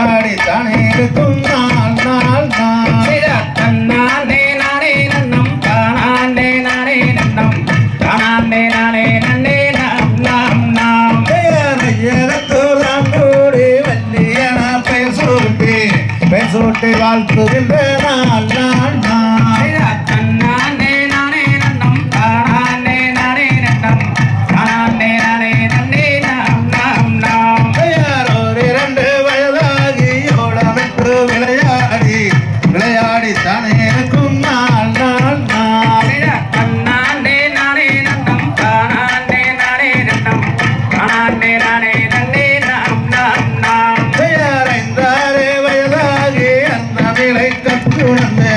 விளையாடி தானே இருக்கும் நாள் நாள் நாள் தன்னானே நானே நன்னம் தானானே நானே நன்னம் தானானே நானே நன்னே நாம் நாம் நாம் ஏறத்தோலாம் கூடி வள்ளியன பேசூட்டி வாழ்த்துகின்ற நாள் நாள் நாள் தன்னானே நானே நன்னம் தானானே நானே நன்னம் தானானே நானே நன்னே நாம் நாம் நாம் ஒரு 2 வயதாகி ஓடமிட்டு விளையாடி தானே இருக்கும் நாள் நாள் நாள் தன்னானே நானே நன்னம் தானானே நானே நன்னம் தானானே நானே நன்னே நாம் நாம் நாம் 5 வயதாகி அந்த நிலை கற்றுணர்ந்து